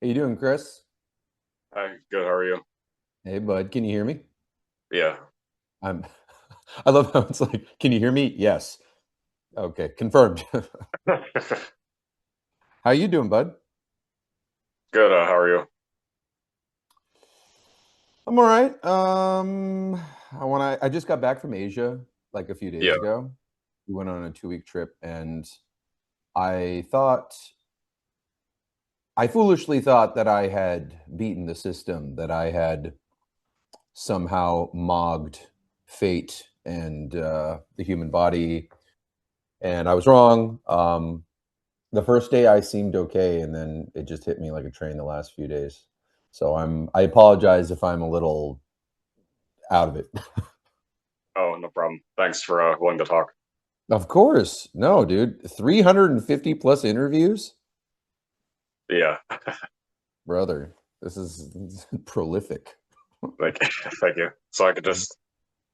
How you doing, Chris? Hi, good. How are you? Hey, bud. Can you hear me? Yeah. I'm. I love how it's like, can you hear me? Yes. Okay, confirmed. How you doing, bud? Good. How are you? I'm all right. I just got back from Asia like a few days Yeah. ago. We went on a 2 week trip, and I thought I foolishly thought that I had beaten the system, that I had somehow mogged fate and the human body, and I was wrong. The first day I seemed okay, and then it just hit me like a train the last few days. So I apologize if I'm a little out of it. Oh, no problem. Thanks for willing to talk. Of course. No, dude. 350 plus interviews? Yeah. Brother, this is prolific. Thank thank you. So I could just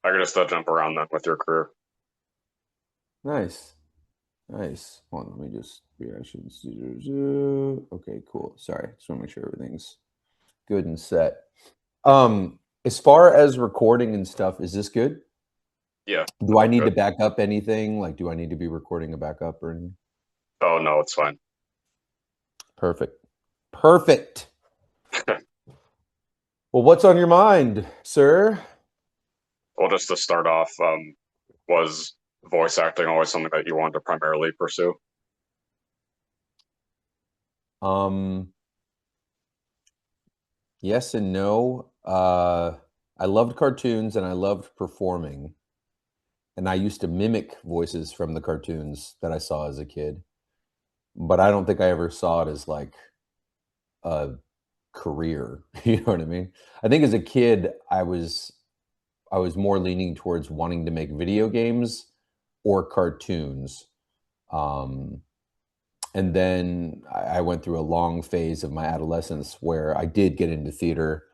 jump around then with your career. Nice. Nice. Hold on, let me just reactions. Okay, cool. Sorry. Just want to make sure everything's good and set. As far as recording and stuff, is this good? Yeah. Do I No, need to good. back up anything? Like, do I need to be recording a backup or anything? Oh no, it's fine. Perfect. Perfect. Well, what's on your mind, sir? Well, just to start off, was voice acting always something that you wanted to primarily pursue? Um, yes and no. I loved cartoons and I loved performing, and I used to mimic voices from the cartoons that I saw as a kid. But I don't think I ever saw it as like a career. You know what I mean? I think as a kid, I was more leaning towards wanting to make video games or cartoons. Um, and then I went through a long phase of my adolescence where I did get into theater,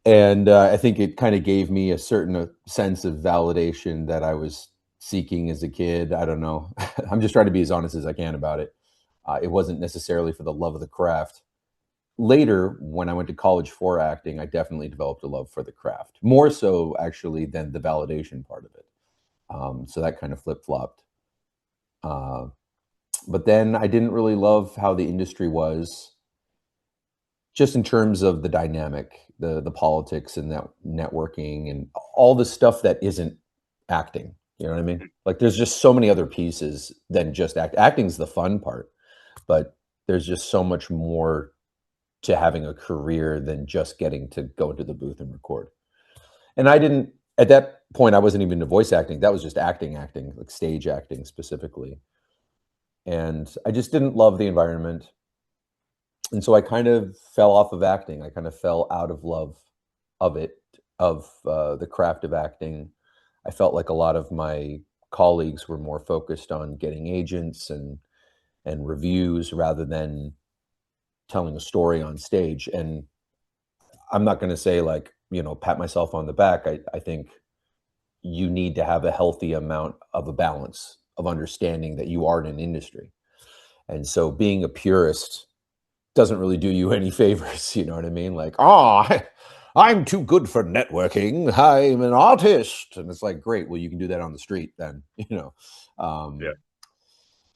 and I think it kind of gave me a certain sense of validation that I was seeking as a kid. I don't know. I'm just trying to be as honest as I can about it. It wasn't necessarily for the love of the craft. Later, when I went to college for acting, I definitely developed a love for the craft, more so actually than the validation part of it. So that kind of flip flopped. Uh, but then I didn't really love how the industry was, just in terms of the dynamic, the politics and that networking and all the stuff that isn't acting. You know what I mean? Like there's just so many other pieces than just act. Acting's the fun part, but there's just so much more to having a career than just getting to go into the booth and record. And I didn't at that point I wasn't even into voice acting. That was just acting, like stage acting specifically. And I just didn't love the environment. And so I kind of fell off of acting. I kind of fell out of love of it, of the craft of acting. I felt like a lot of my colleagues were more focused on getting agents and reviews rather than telling a story on stage. And I'm not going to say like, pat myself on the back. I think you need to have a healthy amount of a balance of understanding that you are in an industry. And so being a purist doesn't really do you any favors. You know what I mean? Like, I'm too good for networking. I'm an artist. And it's like, great. Well, you can do that on the street then, Yeah. Um,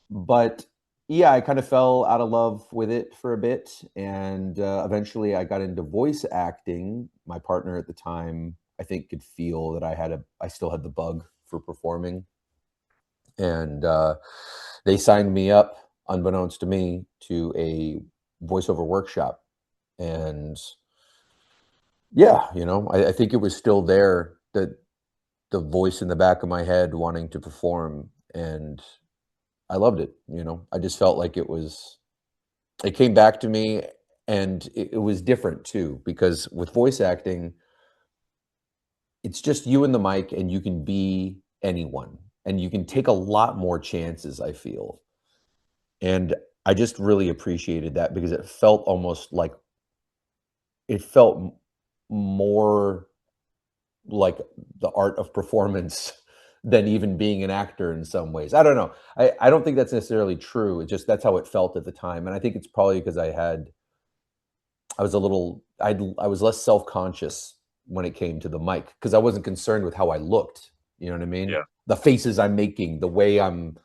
but yeah, I kind of fell out of love with it for a bit. And eventually I got into voice acting. My partner at the time, I think, could feel that I still had the bug for performing. And they signed me up, unbeknownst to me, to a voiceover workshop. And yeah, I think it was still there, that the voice in the back of my head wanting to perform. And I loved it. I just felt like it came back to me, and it was different too, because with voice acting, it's just you and the mic, and you can be anyone, and you can take a lot more chances, I feel. And I just really appreciated that because it felt almost like it felt more like the art of performance than even being an actor in some ways. I don't know. I don't think that's necessarily true. It just that's how it felt at the time. And I think it's probably because I had I was a little, I was less self-conscious when it came to the mic because I wasn't concerned with how I looked. You know what I mean? Yeah. The faces I'm making, the way I'm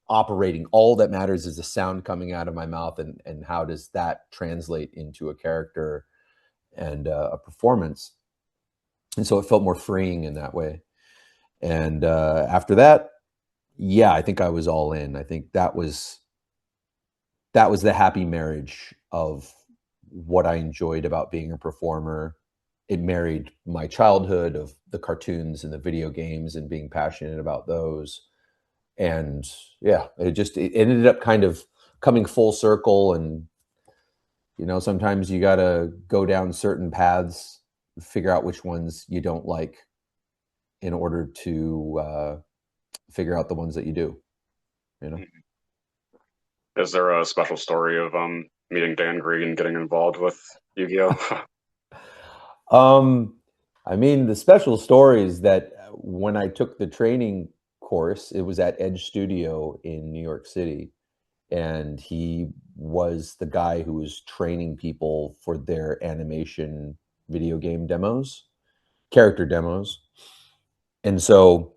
operating, all that matters is the sound coming out of my mouth, and how does that translate into a character and a performance. And so it felt more freeing in that way. And after that, yeah, I think I was all in. I think that was the happy marriage of what I enjoyed about being a performer. It married my childhood of the cartoons and the video games and being passionate about those. And yeah, it ended up kind of coming full circle. And sometimes you got to go down certain paths, figure out which ones you don't like in order to figure out the ones that you do, you know. Is there a special story of meeting Dan Green, getting involved with Yu-Gi-Oh? Um, I mean, the special story is that when I took the training course, it was at Edge Studio in New York City, and he was the guy who was training people for their animation video game demos, character demos. And so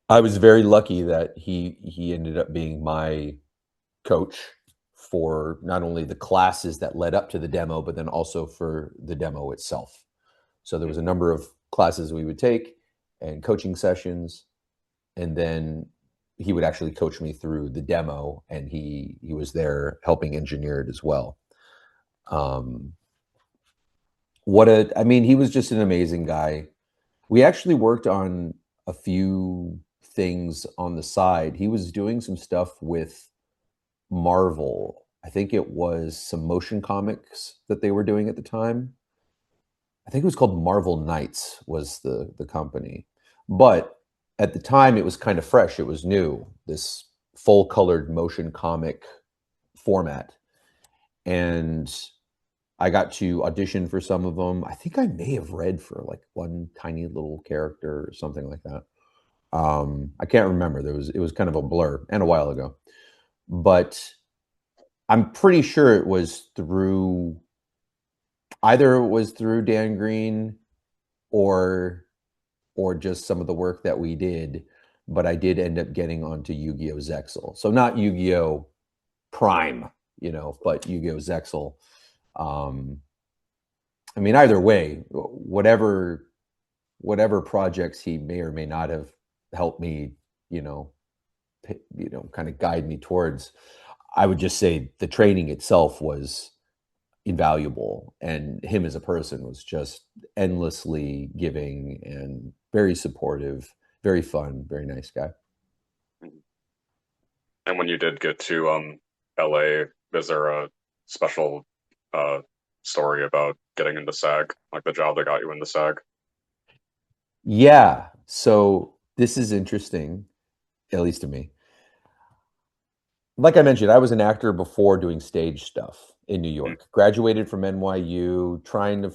I was very lucky that he ended up being my coach for not only the classes that led up to the demo, but then also for the demo itself. So there was a number of classes we would take and coaching sessions, and then he would actually coach me through the demo, and he was there helping engineer it as well. Um, I mean, he was just an amazing guy. We actually worked on a few things on the side. He was doing some stuff with Marvel. I think it was some motion comics that they were doing at the time. I think it was called Marvel Knights was the company. But at the time it was kind of fresh, it was new, this full colored motion comic format. And I got to audition for some of them. I think I may have read for like one tiny little character or something like that. I can't remember. It was kind of a blur and a while ago. But I'm pretty sure it was through either it was through Dan Green or just some of the work that we did, but I did end up getting onto Yugioh Zexal. So not Yu-Gi-Oh Prime, but Yugioh Zexal. Um, I mean, either way, whatever projects he may or may not have helped me, you know, kind of guide me towards, I would just say the training itself was invaluable, and him as a person was just endlessly giving and very supportive, very fun, very nice guy. And when you did get to LA, is there a special uh story about getting into SAG, like the job that got you into SAG? Yeah, so this is interesting, at least to me. Like I mentioned, I was an actor before doing stage stuff in New Mm, York. Graduated from NYU, trying to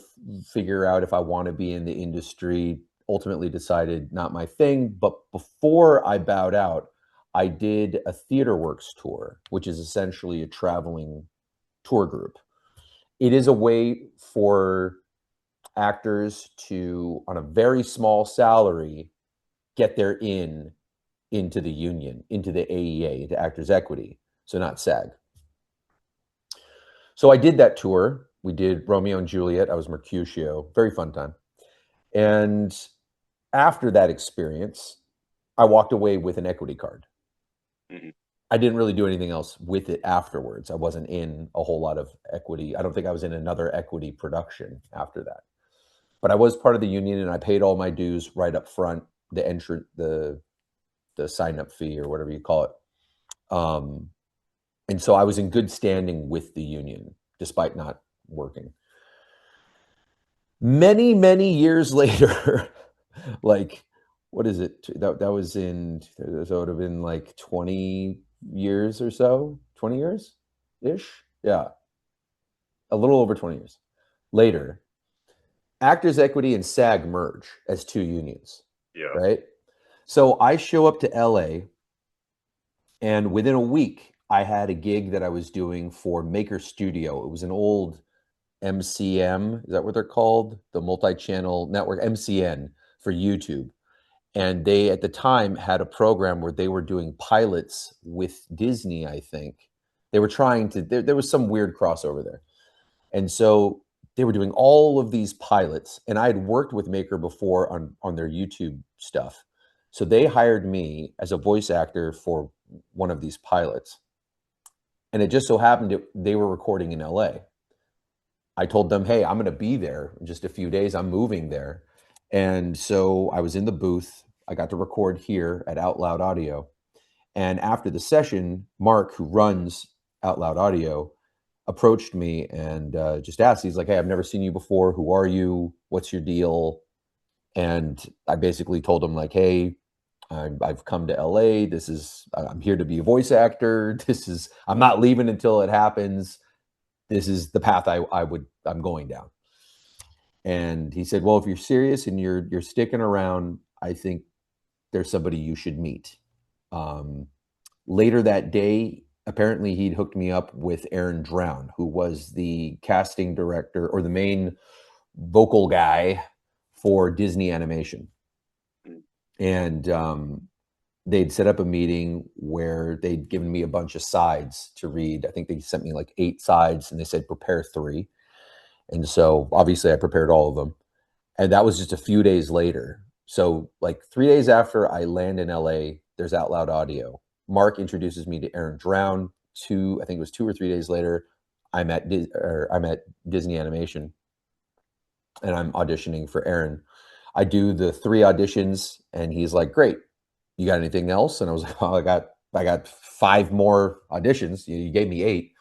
figure out if I want to be in the industry. Ultimately decided not my thing. But before I bowed out, I did a Theater Works tour, which is essentially a traveling tour group. It is a way for actors to, on a very small salary, get their into the union, into the AEA, into Actors Equity, so not SAG. So I did that tour. We did Romeo and Juliet. I was Mercutio. Very fun time. And after that experience, I walked away with an equity card. mhm. I didn't really do anything else with it afterwards. I wasn't in a whole lot of equity. I don't think I was in another equity production after that. But I was part of the union, and I paid all my dues right up front, the entrance, the sign up fee or whatever you call it. Um, and so I was in good standing with the union despite not working. Many, many years later, like, what is it? That was in, so it would have been like 20 years or so, 20 years ish. Yeah, a little over 20 years later, Actors Equity and SAG merge as two unions, Yeah. right? So I show up to LA, and within a week, I had a gig that I was doing for Maker Studio. It was an old MCM. Is that what they're called? The multi-channel network, MCN for YouTube. And they, at the time, had a program where they were doing pilots with Disney, I think. They were trying to, there was some weird crossover there. And so they were doing all of these pilots. And I had worked with Maker before on their YouTube stuff. So they hired me as a voice actor for one of these pilots. And it just so happened they were recording in LA. I told them, hey, I'm going to be there in just a few days. I'm moving there. And so I was in the booth. I got to record here at Out Loud Audio. And after the session, Mark, who runs Out Loud Audio, approached me and just asked, he's like, hey, I've never seen you before. Who are you? What's your deal? And I basically told him, like, hey, I've come to LA. I'm here to be a voice actor. I'm not leaving until it happens. This is the path I'm going down. And he said, well, if you're serious and you're sticking around, I think there's somebody you should meet. Later that day, apparently he'd hooked me up with Aaron Drown, who was the casting director or the main vocal guy for Disney Animation. And they'd set up a meeting where they'd given me a bunch of sides to read. I think they sent me like 8 sides and they said, prepare 3. And so obviously I prepared all of them. And that was just a few days later. So like 3 days after I land in LA, there's Out Loud Audio. Mark introduces me to Aaron Drown. I think it was 2 or 3 days later, I'm at Disney Animation and I'm auditioning for Aaron. I do the 3 auditions and he's like, great. You got anything else? And I was like, well, I got 5 more auditions. You gave me 8.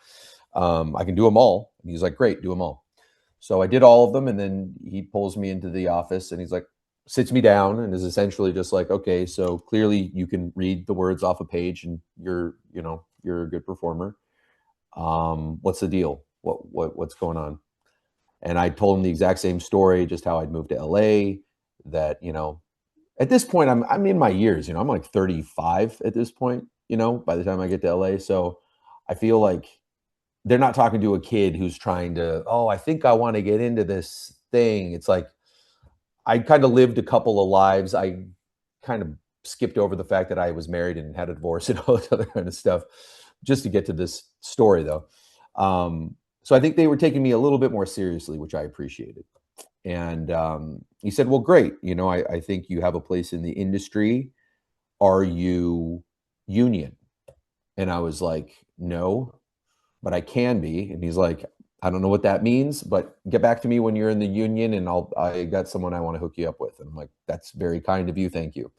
I can do them all. And he's like, great, do them all. So I did all of them. And then he pulls me into the office and he's like, sits me down and is essentially just like, okay, so clearly you can read the words off a page and you're a good performer. What's the deal? What's going on? And I told him the exact same story, just how I'd moved to LA, that, at this point, I'm in my years, I'm like 35 at this point, by the time I get to LA. So I feel like they're not talking to a kid who's trying to, oh, I think I want to get into this thing. It's like, I kind of lived a couple of lives. I kind of skipped over the fact that I was married and had a divorce and all that other kind of stuff just to get to this story, though. So I think they were taking me a little bit more seriously, which I appreciated. And he said, well, great. I think you have a place in the industry. Are you union? And I was like, no, but I can be. And he's like, I don't know what that means, but get back to me when you're in the union and I got someone I want to hook you up with. And I'm like, that's very kind of you. Thank you.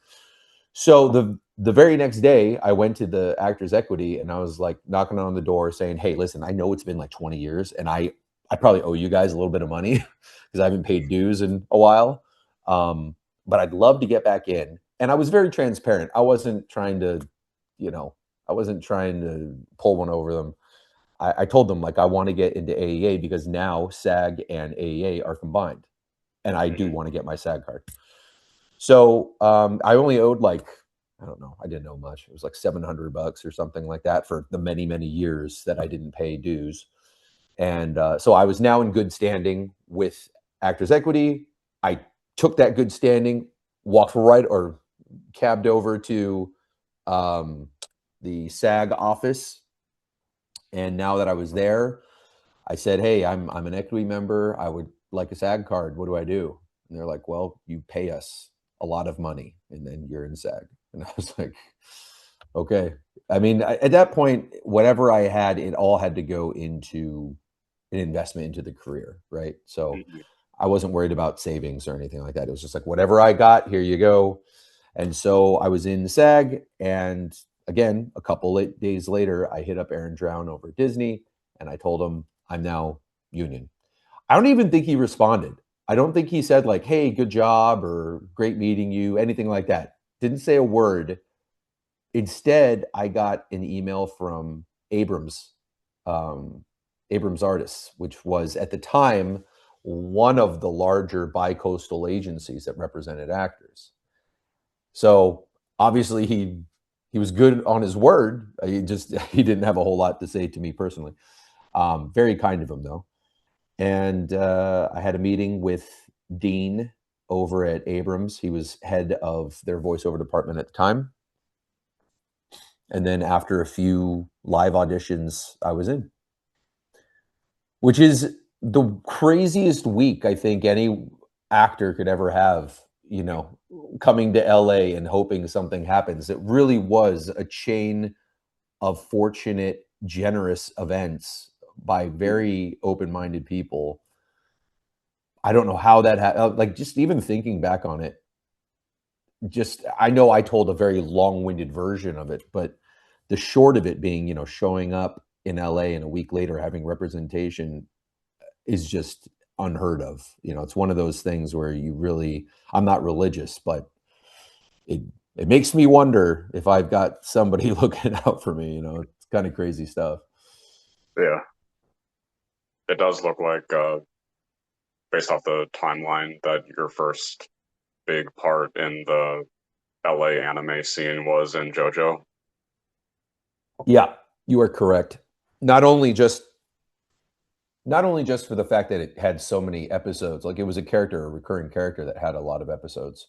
So the very next day I went to the Actors Equity and I was like knocking on the door saying, hey, listen, I know it's been like 20 years and I probably owe you guys a little bit of money because I haven't paid dues in a while. But I'd love to get back in. And I was very transparent. I wasn't trying to pull one over them. I told them, like, I want to get into AEA because now SAG and AEA are combined. And I do want to get my SAG card. So I only owed like, I don't know, I didn't know much. It was like $700 or something like that for the many, many years that I didn't pay dues. And so I was now in good standing with Actors Equity. I took that good standing, walked right or cabbed over to the SAG office. And now that I was there, I said, hey, I'm an equity member. I would like a SAG card. What do I do? And they're like, well, you pay us a lot of money and then you're in SAG. And I was like, okay. I mean, at that point, whatever I had, it all had to go into an investment into the career, right? So I wasn't worried about savings or anything like that. It was just like, whatever I got, here you go. And so I was in SAG, and again, a couple of days later, I hit up Aaron Drown over at Disney, and I told him I'm now union. I don't even think he responded. I don't think he said like, hey, good job or great meeting you, anything like that. Didn't say a word. Instead, I got an email from Abrams Artists, which was at the time one of the larger bi-coastal agencies that represented actors. So obviously he was good on his word. He didn't have a whole lot to say to me personally. Very kind of him though. And I had a meeting with Dean over at Abrams. He was head of their voiceover department at the time. And then after a few live auditions, I was in, which is the craziest week I think any actor could ever have, you know, coming to LA and hoping something happens. It really was a chain of fortunate, generous events by very open-minded people. I don't know how that like just even thinking back on it, just I know I told a very long-winded version of it, but the short of it being, you know, showing up in LA and a week later having representation is just unheard of. You know, it's one of those things where you really I'm not religious, but it it makes me wonder if I've got somebody looking out for me, you know. It's kind of crazy stuff. Yeah, it does look like, based off the timeline, that your first big part in the LA anime scene was in JoJo. Yeah, you are correct. Not only just not only just for the fact that it had so many episodes, like it was a character, a recurring character that had a lot of episodes,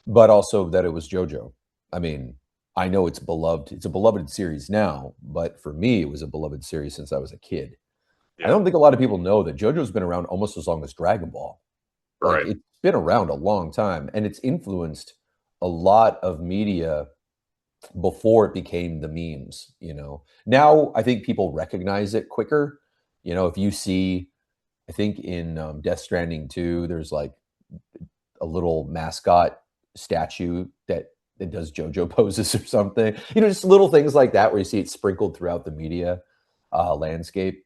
but also that it was JoJo. I mean, I know it's beloved. It's a beloved series now, but for me, it was a beloved series since I was a kid. I Yeah, don't think a lot of people know that JoJo's been around almost as long as Dragon Ball. Like right. it's been around a long time and it's influenced a lot of media before it became the memes, you know. Now I think people recognize it quicker. You know, if you see, I think in Death Stranding 2, there's like a little mascot statue that does JoJo poses or something. You know, just little things like that where you see it sprinkled throughout the media landscape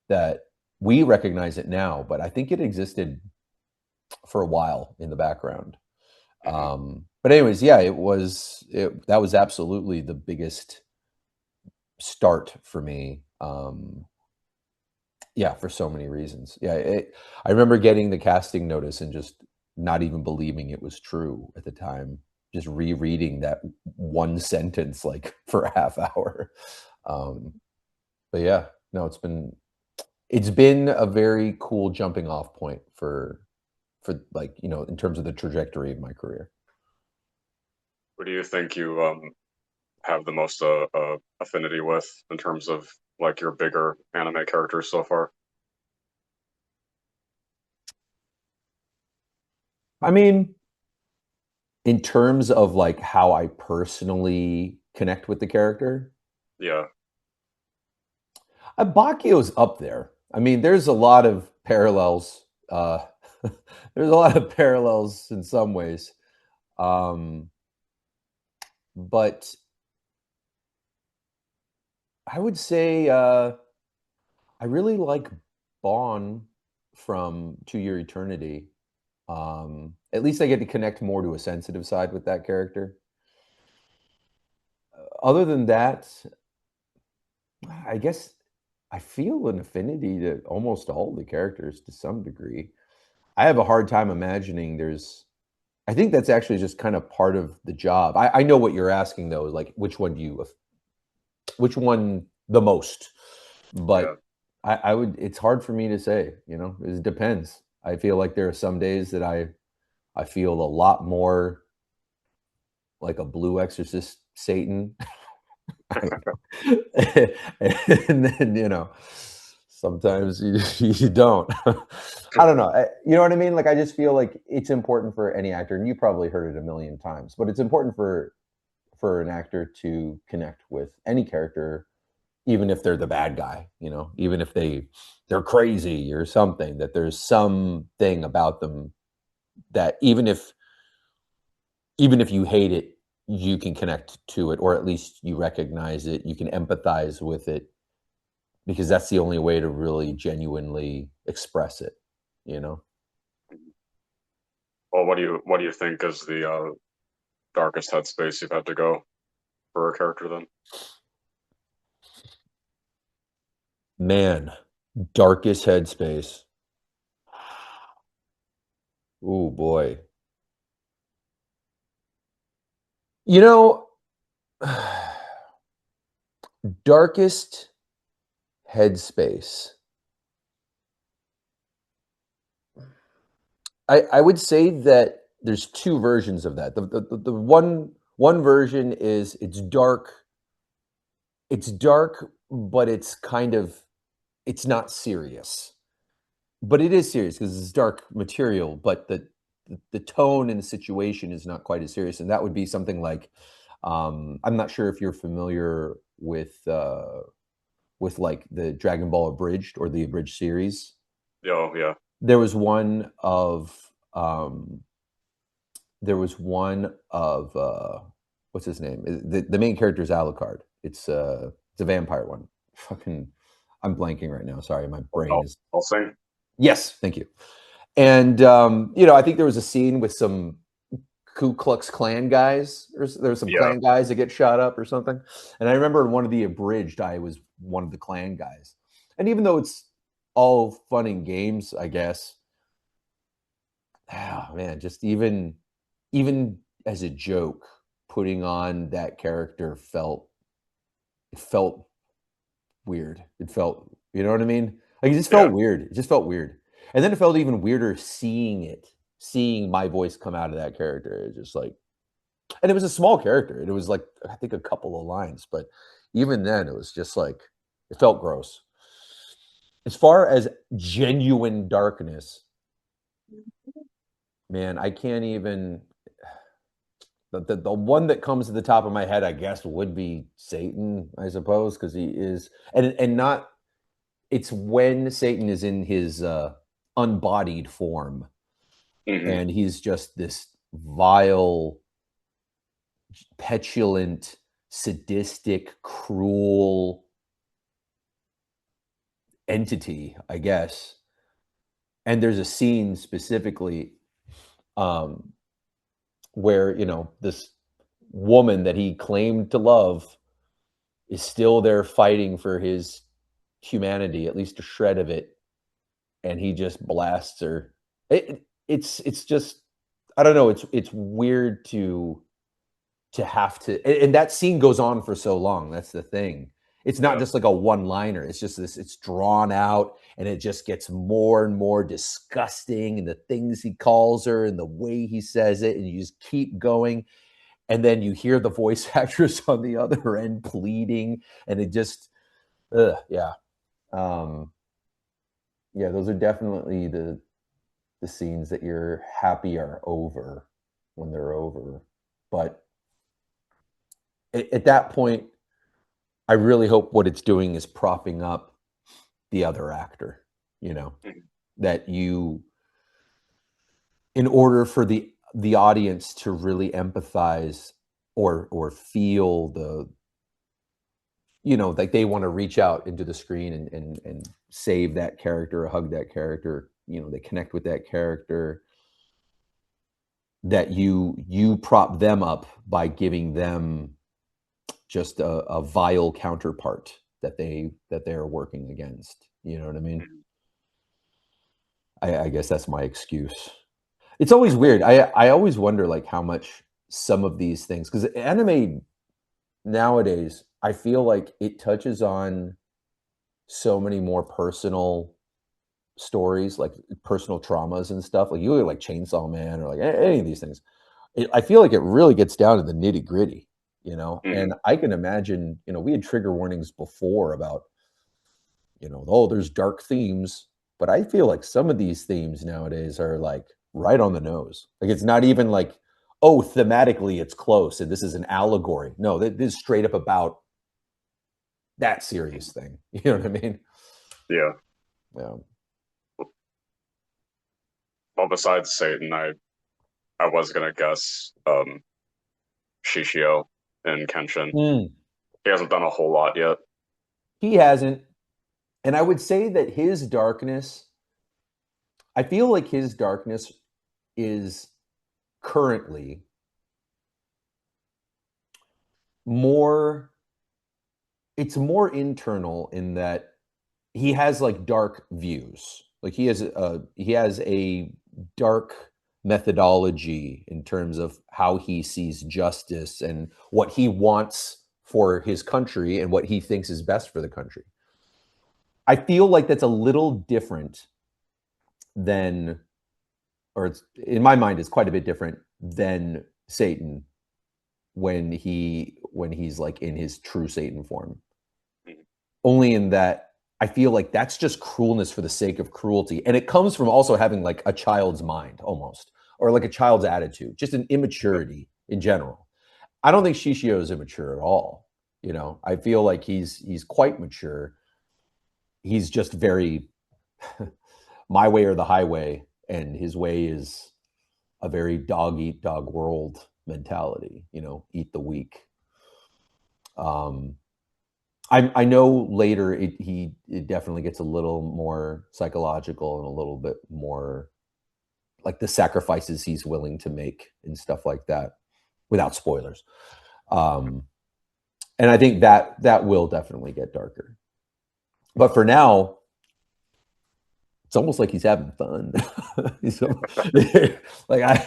that we recognize it now, but I think it existed for a while in the background. Hmm. But anyways, yeah, that was absolutely the biggest start for me. Yeah, for so many reasons. Yeah, I remember getting the casting notice and just not even believing it was true at the time. Just rereading that one sentence like for a half hour. Um, but yeah, no, it's been a very cool jumping off point for like, you know, in terms of the trajectory of my career. Who do you think you have the most affinity with in terms of like your bigger anime characters so far? I mean, in terms of like how I personally connect with the character, Yeah, Bakio's up there. I mean, there's a lot of parallels. There's a lot of parallels in some ways, um, but I would say I really like Bond from To Your Eternity. At least I get to connect more to a sensitive side with that character. Other than that, I guess I feel an affinity to almost all the characters to some degree. I have a hard time imagining there's I think that's actually just kind of part of the job. I know what you're asking though, like which one the most? yeah. But I would it's hard for me to say, you know, it depends. I feel like there are some days that I feel a lot more like a Blue Exorcist Satan. I don't know. And then, you know, sometimes you don't. I don't know. You know what I mean? Like, I just feel like it's important for any actor, and you probably heard it a million times, but it's important for an actor to connect with any character, even if they're the bad guy. You know, even if they're crazy or something. That there's something about them that even if you hate it, you can connect to it, or at least you recognize it. You can empathize with it because that's the only way to really genuinely express it, you know? Well, what do you think is the darkest headspace you've had to go for a character then? Man, darkest headspace. Oh boy. You know, darkest headspace. I would say that there's two versions of that. The one version is it's dark, but it's kind of it's not serious. But it is serious because it's dark material, but the tone and the situation is not quite as serious. And that would be something like I'm not sure if you're familiar with like the Dragon Ball Abridged or the Abridged series. Oh, yeah. There was one of um there was one of what's his name? The main character is Alucard. It's a vampire one. Fucking I'm blanking right now. Sorry, my brain is I'll sing. yes, thank you. And I think there was a scene with some Ku Klux Klan guys. There were some Yeah. Klan guys that get shot up or something. And I remember in one of the abridged, I was one of the Klan guys. And even though it's all fun and games, I guess, oh, man, just even as a joke, putting on that character felt weird. It felt, you know what I mean? Like it just Yeah. felt weird. It just felt weird. And then it felt even weirder seeing my voice come out of that character. It just like, and it was a small character. It was like I think a couple of lines, but even then, it was just like it felt gross. As far as genuine darkness, man, I can't even. The one that comes to the top of my head, I guess, would be Satan, I suppose, because he is, and not. It's when Satan is in his unbodied form, Hmm. and he's just this vile, petulant, sadistic, cruel entity, I guess. And there's a scene specifically um, where this woman that he claimed to love is still there fighting for his humanity, at least a shred of it, and he just blasts her. It's just I don't know. It's weird to have to, and that scene goes on for so long. That's the thing. It's not Yeah. just like a one liner. It's just this. It's drawn out, and it just gets more and more disgusting. And the things he calls her, and the way he says it, and you just keep going. And then you hear the voice actress on the other end pleading, and it just, yeah, um, yeah. Those are definitely the scenes that you're happy are over when they're over. But at that point, I really hope what it's doing is propping up the other actor, you know, Mhm. that you in order for the audience to really empathize or feel like they want to reach out into the screen and save that character or hug that character, they connect with that character, that you prop them up by giving them just a vile counterpart that they're working against. You know what I mean? Mhm. I guess that's my excuse. It's always weird. I always wonder like how much some of these things, because anime nowadays, I feel like it touches on so many more personal stories, like personal traumas and stuff. Like you look at like Chainsaw Man or like any of these things. I feel like it really gets down to the nitty gritty, and Mhm. I can imagine, we had trigger warnings before about, oh, there's dark themes, but I feel like some of these themes nowadays are like right on the nose. Like it's not even like, oh, thematically it's close and this is an allegory. No, this is straight up about that serious thing. You know what I mean? Yeah. Yeah. Well, besides Satan, I was gonna guess Shishio in Kenshin. Mm. He hasn't done a whole lot yet. He hasn't. And I would say that his darkness, I feel like his darkness is currently more, it's more internal in that he has like dark views. Like he has a dark methodology in terms of how he sees justice and what he wants for his country and what he thinks is best for the country. I feel like that's a little different than or it's in my mind is quite a bit different than Satan when he's like in his true Satan form. Mhm. Only in that I feel like that's just cruelness for the sake of cruelty. And it comes from also having like a child's mind almost, or like a child's attitude, just an Yep. immaturity in general. I don't think Shishio is immature at all. You know, I feel like he's quite mature. He's just very my way or the highway, and his way is a very dog eat dog world mentality. You know, eat the weak. Um, I know later it definitely gets a little more psychological and a little bit more like the sacrifices he's willing to make and stuff like that without spoilers. Um, and I think that will definitely get darker. But for now, it's almost like he's having fun. He's like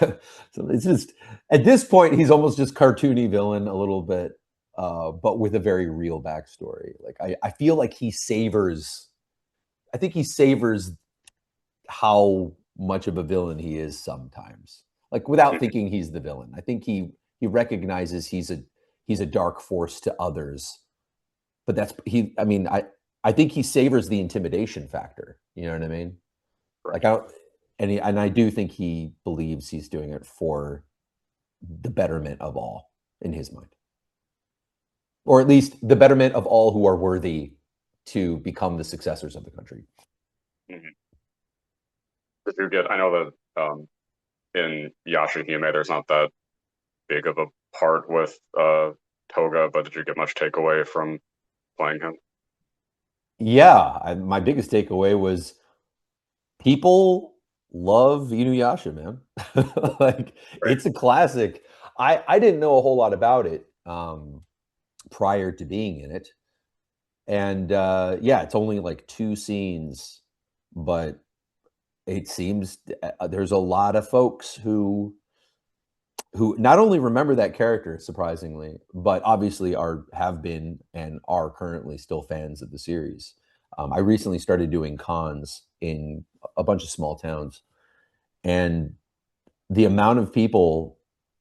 so it's just at this point he's almost just cartoony villain a little bit, but with a very real backstory. Like I feel like he savors. I think he savors how much of a villain he is sometimes, like without Mhm. thinking he's the villain. I think he recognizes he's a dark force to others, but that's he. I mean, I think he savors the intimidation factor. You know what I mean? Right. Like I don't, and I do think he believes he's doing it for the betterment of all in his mind, or at least the betterment of all who are worthy to become the successors of the country. Mhm. Did you get? I know that in Yashahime, there's not that big of a part with Toga, but did you get much takeaway from playing him? Yeah, my biggest takeaway was people love Inuyasha, man. Like Right. it's a classic. I didn't know a whole lot about it prior to being in it, and yeah, it's only like two scenes, but it seems there's a lot of folks who not only remember that character surprisingly, but obviously are have been and are currently still fans of the series. I recently started doing cons in a bunch of small towns, and the amount of people,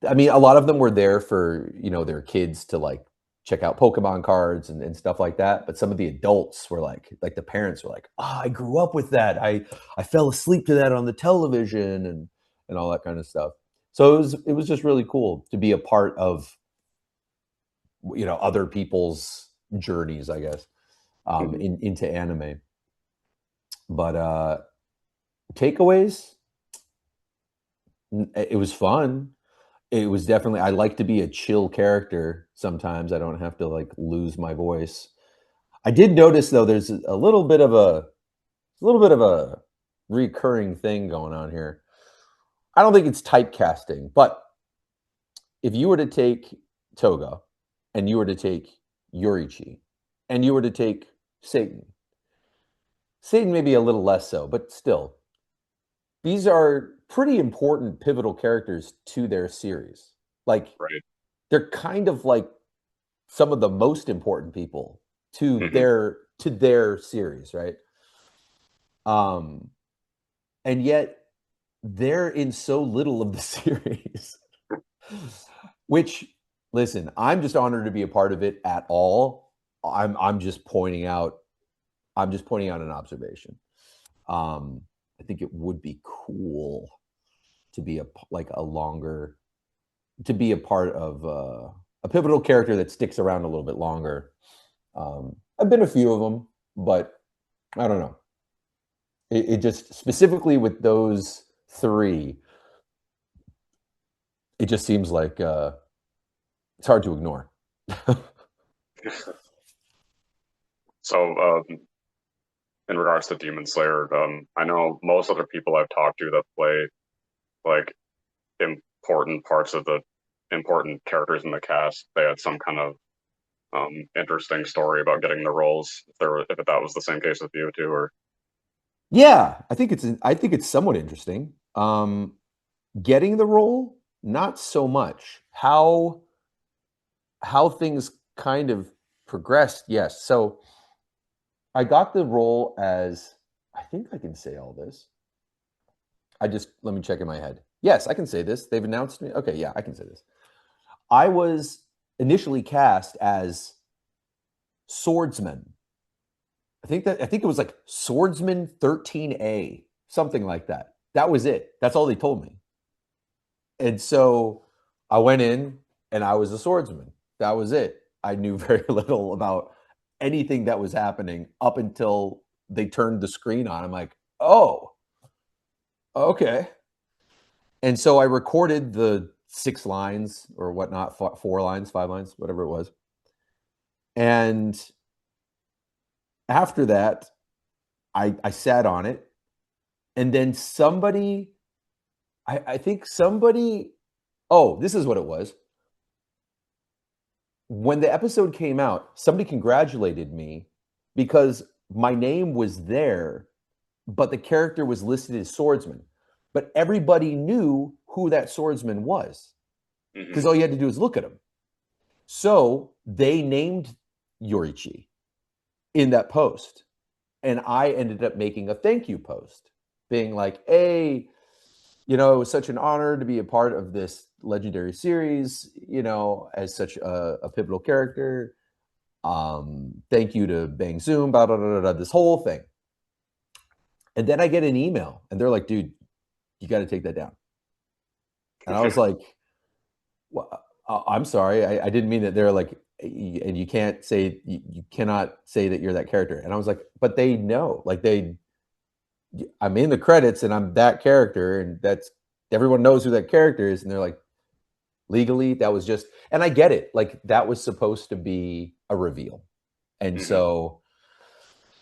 I mean, a lot of them were there for, you know, their kids to like check out Pokemon cards and stuff like that. But some of the adults were like the parents were like, oh, I grew up with that. I fell asleep to that on the television and all that kind of stuff. So it was just really cool to be a part of, you know, other people's journeys, I guess, Mhm. into anime. But takeaways, it was fun. It was definitely I like to be a chill character sometimes. I don't have to, like, lose my voice. I did notice, though, there's a little bit of a recurring thing going on here. I don't think it's typecasting, but if you were to take Toga, and you were to take Yoriichi, and you were to take Satan, Satan maybe a little less so, but still, these are pretty important pivotal characters to their series. Like, Right. they're kind of like some of the most important people to Hmm. their series, right? Um, and yet they're in so little of the series. Which, listen, I'm just honored to be a part of it at all. I'm just pointing out an observation. Um, I think it would be cool to be like a longer to be a part of a pivotal character that sticks around a little bit longer. I've been a few of them, but I don't know. It just specifically with those three, it just seems like it's hard to ignore. So, in regards to Demon Slayer, I know most other people I've talked to that play like important parts of the important characters in the cast, they had some kind of interesting story about getting the roles. If that was the same case with you too, or Yeah, I think it's somewhat interesting. Getting the role, not so much. How things kind of progressed, yes. So I got the role as I think I can say all this. let me check in my head. Yes, I can say this. They've announced me. Okay, yeah, I can say this. I was initially cast as Swordsman. I think it was like Swordsman 13A, something like that. That was it. That's all they told me. And so I went in and I was a swordsman. That was it. I knew very little about anything that was happening up until they turned the screen on. I'm like, oh, okay. And so I recorded the 6 lines or whatnot, 4 lines, 5 lines, whatever it was. And after that, I sat on it. And then somebody, I think somebody, oh, this is what it was. When the episode came out, somebody congratulated me because my name was there, but the character was listed as swordsman. But everybody knew who that swordsman was because all you had to do was look at him. So they named Yoriichi in that post. And I ended up making a thank you post being like, hey, it was such an honor to be a part of this legendary series, as such a pivotal character. Thank you to Bang Zoom, blah, blah, blah, blah, this whole thing. And then I get an email and they're like, dude, you got to take that down. And I was like, well, I'm sorry. I didn't mean that. They're like, and you can't say, you cannot say that you're that character. And I was like, but they know, like I'm in the credits and I'm that character, and that's everyone knows who that character is. And they're like, legally, that was just, and I get it. Like that was supposed to be a reveal. And so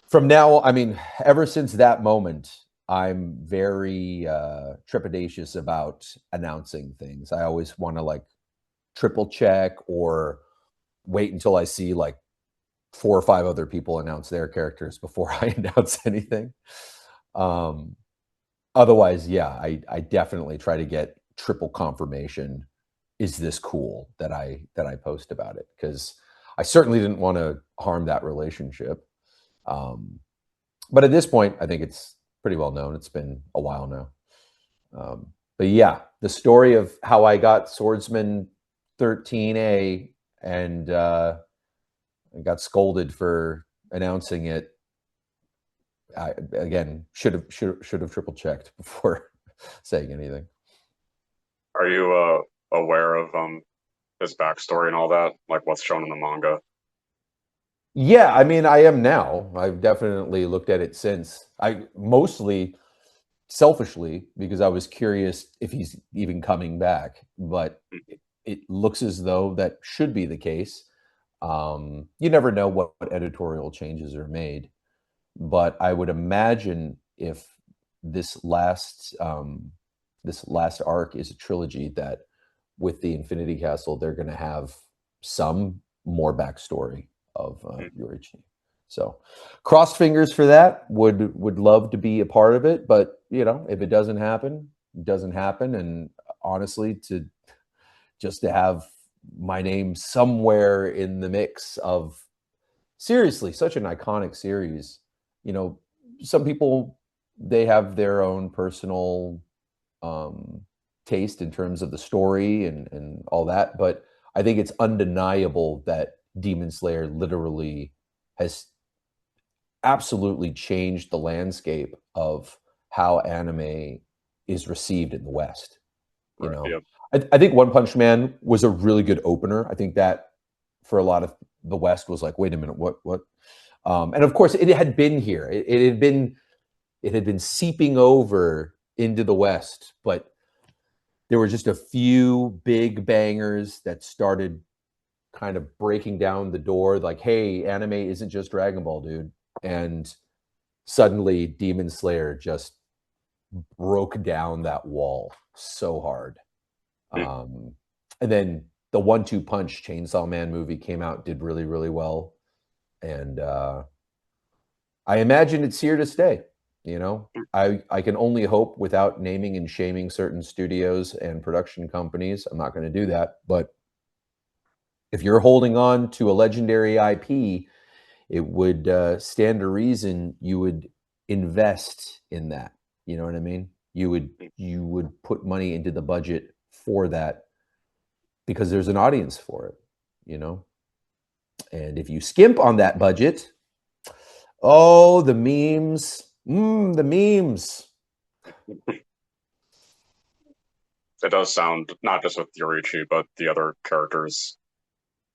from now, I mean, ever since that moment, I'm very trepidatious about announcing things. I always want to like triple check or wait until I see like 4 or 5 other people announce their characters before I announce anything. Otherwise, yeah, I definitely try to get triple confirmation. Is this cool that I post about it? Because I certainly didn't want to harm that relationship. But at this point, I think it's pretty well known. It's been a while now. But yeah, the story of how I got Swordsman 13A and I got scolded for announcing it. I, again, should have triple checked before saying anything. Are you aware of his backstory and all that, like what's shown in the manga? Yeah, I mean, I am now. I've definitely looked at it since. I mostly selfishly because I was curious if he's even coming back, but it looks as though that should be the case. You never know what editorial changes are made, but I would imagine if this last arc is a trilogy, that with the Infinity Castle, they're going to have some more backstory of Yoriichi. So, cross fingers for that. Would love to be a part of it, but if it doesn't happen, it doesn't happen. And honestly, to have my name somewhere in the mix of seriously such an iconic series. Some people, they have their own personal taste in terms of the story and all that, but I think it's undeniable that Demon Slayer literally has absolutely changed the landscape of how anime is received in the West. Yep. I think One Punch Man was a really good opener. I think that for a lot of the West was like, wait a minute, what? And of course, it had been here. It had been seeping over into the West, but there were just a few big bangers that started kind of breaking down the door. Like, hey, anime isn't just Dragon Ball, dude. And suddenly, Demon Slayer just broke down that wall so hard. And then the 1-2 Punch Chainsaw Man movie came out, did really, really well. And I imagine it's here to stay. I can only hope, without naming and shaming certain studios and production companies. I'm not going to do that. But if you're holding on to a legendary IP, it would stand to reason you would invest in that. You know what I mean? You would put money into the budget for that because there's an audience for it, you know? And if you skimp on that budget, oh, the memes. The memes. It does sound, not just with Yoriichi, but the other characters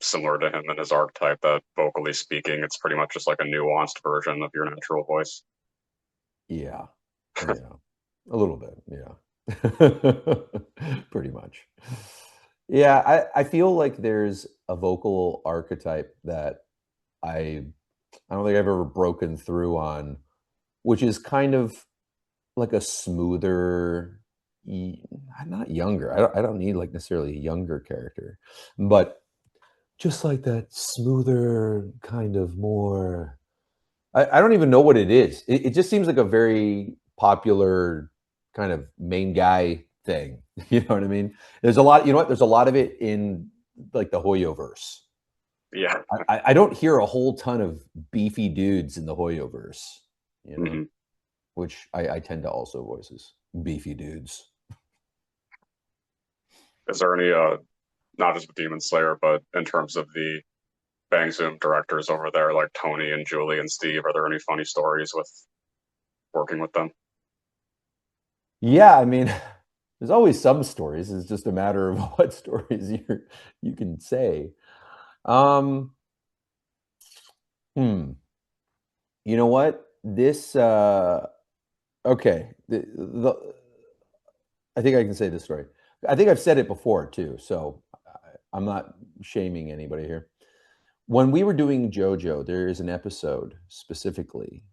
similar to him and his archetype, that vocally speaking, it's pretty much just like a nuanced version of your natural voice. Yeah. Yeah. A little bit. Yeah. Pretty much. Yeah, I feel like there's a vocal archetype that I don't think I've ever broken through on, which is kind of like a smoother, not younger. I don't need like necessarily a younger character, but just like that smoother kind of more. I don't even know what it is. It just seems like a very popular kind of main guy thing. You know what I mean? There's a lot. You know what? There's a lot of it in like the Hoyoverse. Yeah. I don't hear a whole ton of beefy dudes in the Hoyoverse, you know, Mm-hmm. which I tend to also voices beefy dudes. Is there any, not just with Demon Slayer, but in terms of the Bang Zoom directors over there, like Tony and Julie and Steve, are there any funny stories with working with them? Yeah, I mean, there's always some stories. It's just a matter of what stories you can say. Um, hmm. You know what? This okay. I think I can say this story. I think I've said it before too, so I'm not shaming anybody here. When we were doing JoJo, there is an episode specifically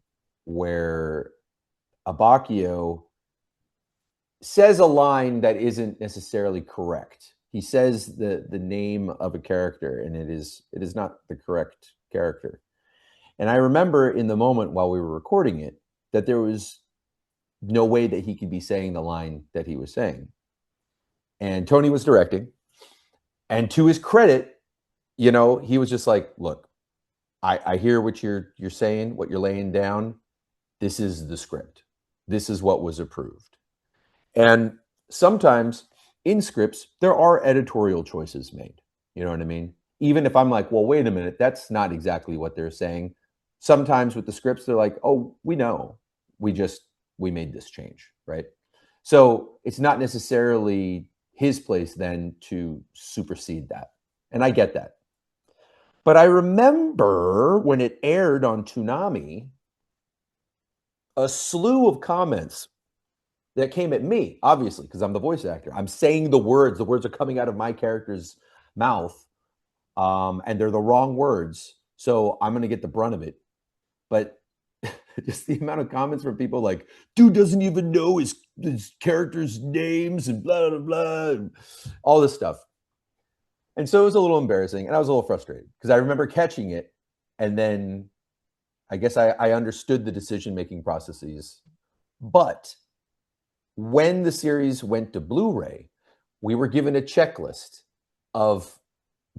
where Abakio says a line that isn't necessarily correct. He says the name of a character, and it is not the correct character. And I remember in the moment while we were recording it that there was no way that he could be saying the line that he was saying. And Tony was directing, and to his credit, he was just like, "Look, I hear what you're saying, what you're laying down. This is the script. This is what was approved." And sometimes in scripts, there are editorial choices made. You know what I mean? Even if I'm like, well, wait a minute, that's not exactly what they're saying. Sometimes with the scripts, they're like, oh, we know. We made this change, right? So it's not necessarily his place then to supersede that. And I get that. But I remember when it aired on Toonami, a slew of comments that came at me, obviously, because I'm the voice actor. I'm saying the words are coming out of my character's mouth, and they're the wrong words. So I'm going to get the brunt of it. But just the amount of comments from people like, dude doesn't even know his character's names and blah, blah, blah, and all this stuff. And so it was a little embarrassing, and I was a little frustrated because I remember catching it, and then I guess I understood the decision-making processes. But when the series went to Blu-ray, we were given a checklist of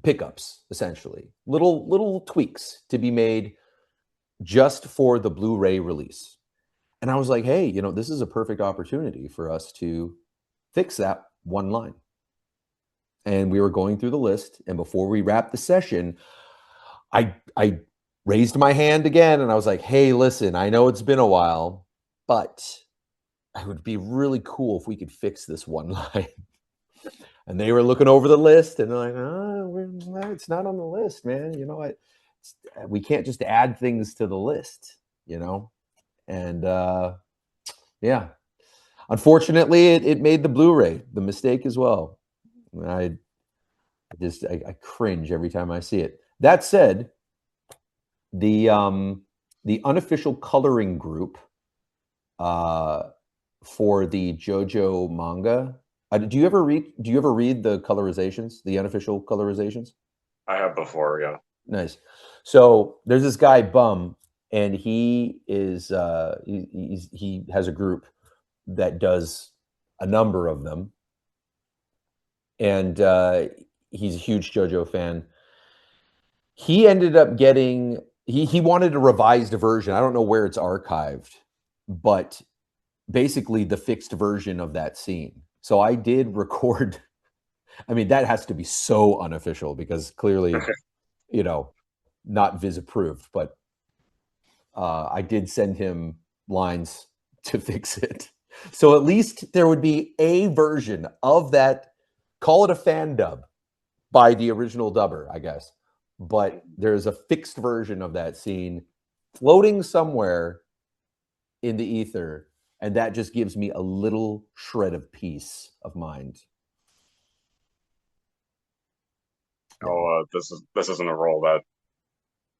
pickups, essentially, little tweaks to be made just for the Blu-ray release. And I was like, hey, this is a perfect opportunity for us to fix that one line. And we were going through the list, and before we wrapped the session, I raised my hand again, and I was like, hey, listen, I know it's been a while, but it would be really cool if we could fix this one line. And they were looking over the list, and they're like, oh, it's not on the list, man. We can't just add things to the list, And yeah, unfortunately, it made the Blu-ray the mistake as well. I cringe every time I see it. That said, the unofficial coloring group for the JoJo manga. Do you ever read the colorizations, the unofficial colorizations? I have before, yeah. Nice. So there's this guy Bum, and he is he has a group that does a number of them, and he's a huge JoJo fan. He ended up getting he wanted a revised version. I don't know where it's archived, but basically the fixed version of that scene. So I did record. I mean, that has to be so unofficial because clearly, you know, not Viz approved, but I did send him lines to fix it. So at least there would be a version of that, call it a fan dub by the original dubber, I guess. But there's a fixed version of that scene floating somewhere in the ether. And that just gives me a little shred of peace of mind. Yeah. This isn't a role that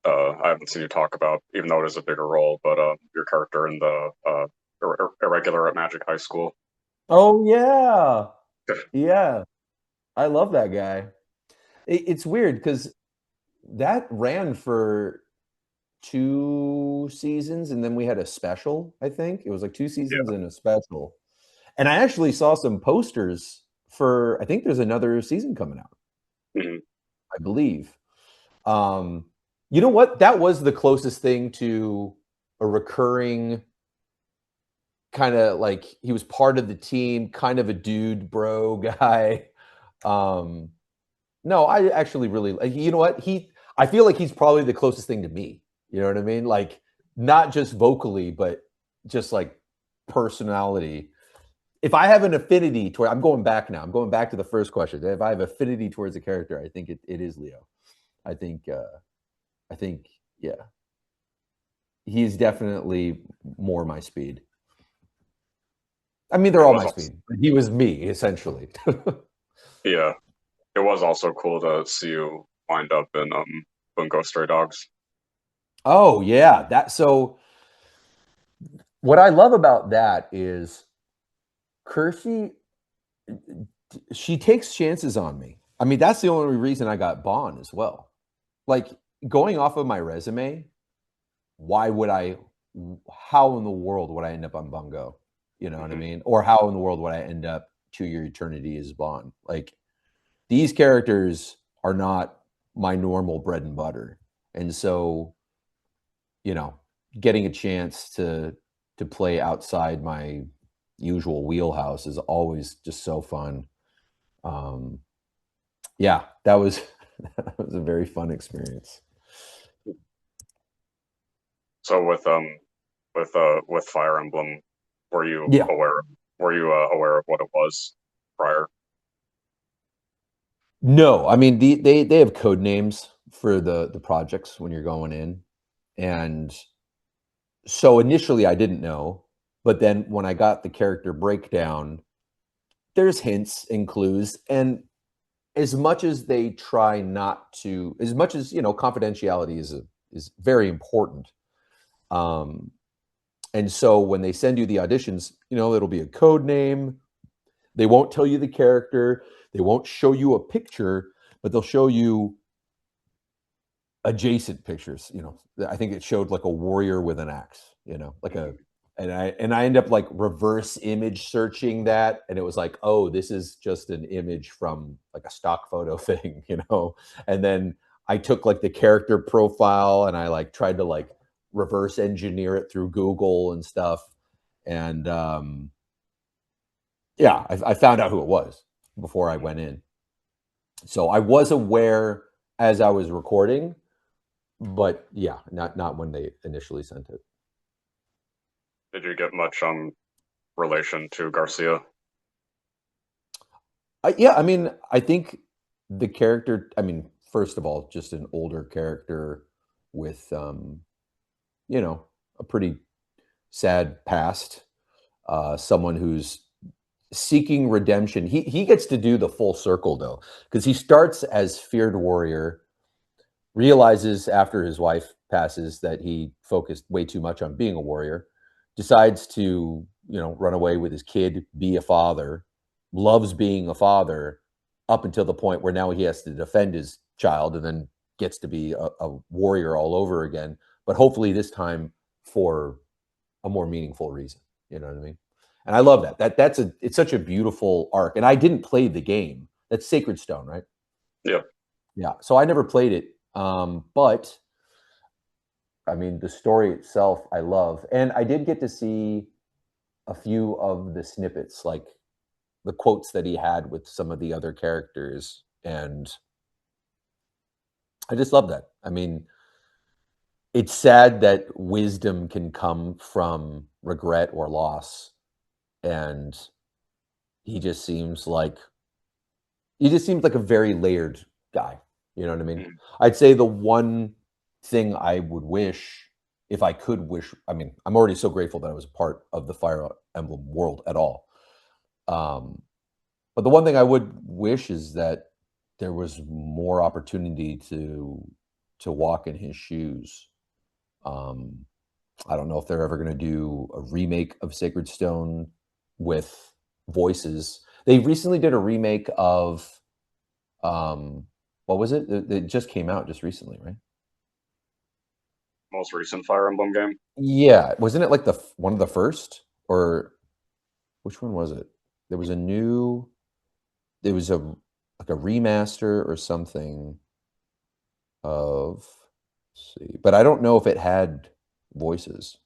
I haven't seen you talk about, even though it is a bigger role. But your character in the irregular at Magic High School. Oh, yeah. Yeah. I love that guy. It's weird because that ran for 2 seasons and then we had a special, I think. It was like 2 seasons and a special. And I actually saw some posters for, I think there's another season coming out, Mhm. I believe. You know what? That was the closest thing to a recurring kind of like he was part of the team, kind of a dude bro guy. Um, no, I actually really, you know what? I feel like he's probably the closest thing to me. You know what I mean? Like not just vocally, but just like personality. If I have an affinity toward, I'm going back now. I'm going back to the first question. If I have affinity towards a character, I think it is Leo. I think, I think, yeah, he's definitely more my speed. I mean, they're It all was my also, speed. He was me essentially. yeah, it was also cool to see you wind up in Bungo Stray Dogs. Oh yeah, that so. What I love about that is Kirsty, she takes chances on me. I mean, that's the only reason I got Bond as well. Like going off of my resume, why would I? How in the world would I end up on Bungo? You know what I Hmm. mean? Or how in the world would I end up to Your Eternity as Bond? Like these characters are not my normal bread and butter, and so you know, getting a chance to play outside my usual wheelhouse is always just so fun. Um, yeah, that was that was a very fun experience. So with Fire Emblem, were you Yeah. aware aware of what it was prior? No, I mean they have code names for the projects when you're going in, and so initially I didn't know, but then when I got the character breakdown, there's hints and clues, and as much as they try not to, as much as confidentiality is very important. Um, and so when they send you the auditions, it'll be a code name. They won't tell you the character. They won't show you a picture, but they'll show you adjacent pictures. I think it showed like a warrior with an axe. Like a Hmm. and I end up like reverse image searching that, and it was like, oh, this is just an image from like a stock photo thing. And then I took like the character profile and I like tried to like reverse engineer it through Google and stuff, and yeah, I found out who it was before I went in. So I was aware as I was recording, but yeah, not when they initially sent it. Did you get much relation to Garcia? Yeah, I mean, I think the character. I mean, first of all, just an older character with, a pretty sad past. Someone who's seeking redemption. He gets to do the full circle though, because he starts as feared warrior, realizes after his wife passes that he focused way too much on being a warrior, decides to, run away with his kid, be a father, loves being a father up until the point where now he has to defend his child and then gets to be a warrior all over again, but hopefully this time for a more meaningful reason. You know what I mean? And I love that. It's such a beautiful arc. And I didn't play the game. That's Sacred Stone, right? Yeah. Yeah. So I never played it. But I mean, the story itself, I love. And I did get to see a few of the snippets, like the quotes that he had with some of the other characters, and I just love that. I mean, it's sad that wisdom can come from regret or loss, and he just seems like a very layered guy. You know what I mean? Mhm. I'd say the one thing I would wish, if I could wish, I mean, I'm already so grateful that I was a part of the Fire Emblem world at all. Um, but the one thing I would wish is that there was more opportunity to walk in his shoes. Um, I don't know if they're ever going to do a remake of Sacred Stone with voices. They recently did a remake of what was it? It just came out just recently, right? Most recent Fire Emblem game. Yeah, wasn't it like one of the first, or which one was it? There was a new, there was a like a remaster or something of, let's see, but I don't know if it had voices.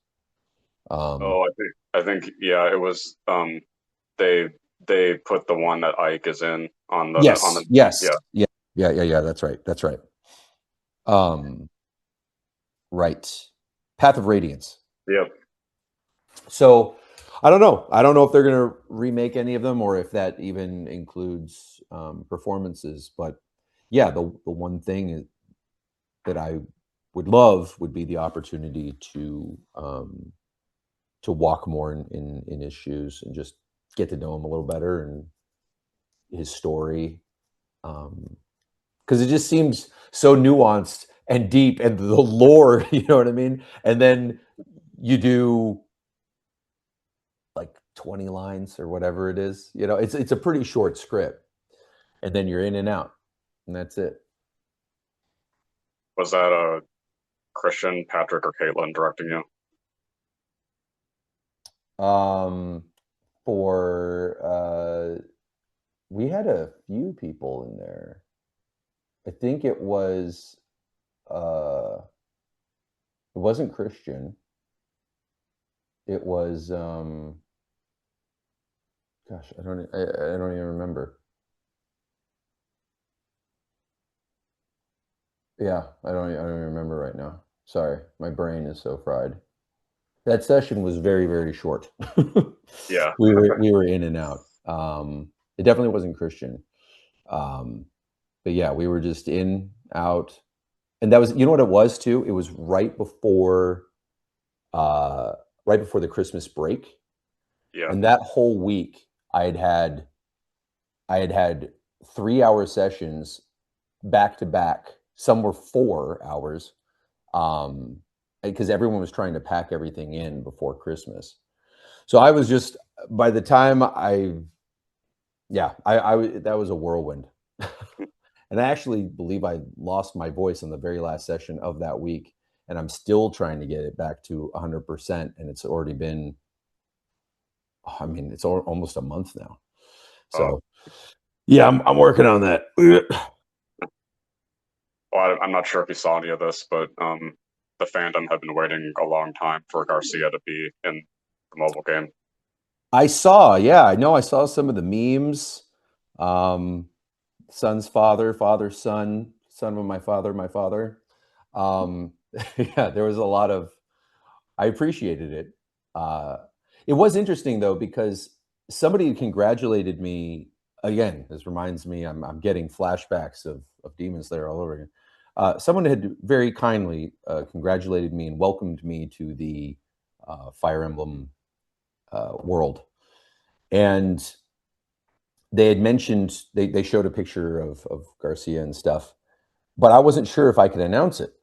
Um, Oh, I think yeah, it was they they put the one that Ike is in on yes, the yes, yeah. yeah, yeah, yeah, yeah. That's right. That's right. Um, right. Path of Radiance. Yep. So I don't know. I don't know if they're going to remake any of them or if that even includes performances. But yeah, the one thing that I would love would be the opportunity to walk more in his shoes and just get to know him a little better and his story. Because it just seems so nuanced and deep, and the lore, you know what I mean? And then you do like 20 lines or whatever it is. You know, it's a pretty short script, and then you're in and out, and that's it. Was that Christian, Patrick, or Caitlin directing you? Um, for we had a few people in there. I think it wasn't Christian. It was gosh, I don't even remember. Yeah, I don't even remember right now. Sorry, my brain is so fried. That session was very, very short. Yeah. We were in and out. It definitely wasn't Christian. Um, but yeah, we were just in, out. And that was, you know what it was too? It was uh right before the Christmas break. Yeah. And that whole week I had had 3 hour sessions back to back. Some were 4 hours. Um, because everyone was trying to pack everything in before Christmas. So I was just by the time that was a whirlwind. And I actually believe I lost my voice in the very last session of that week, and I'm still trying to get it back to 100%, and it's already been, I mean, it's almost a month now. Uh, So, yeah, I'm working on that. well, I'm not sure if you saw any of this, but the fandom had been waiting a long time for Garcia to be in the mobile game. I saw, yeah, I know I saw some of the memes. Um, son's father, father's son, son of my father, my father. Um, yeah, there was a lot of, I appreciated it. Uh, it was interesting though, because somebody congratulated me again. This reminds me, I'm getting flashbacks of Demon Slayer all over again. Someone had very kindly congratulated me and welcomed me to the Fire Emblem world. And they had mentioned, they showed a picture of Garcia and stuff, but I wasn't sure if I could announce it.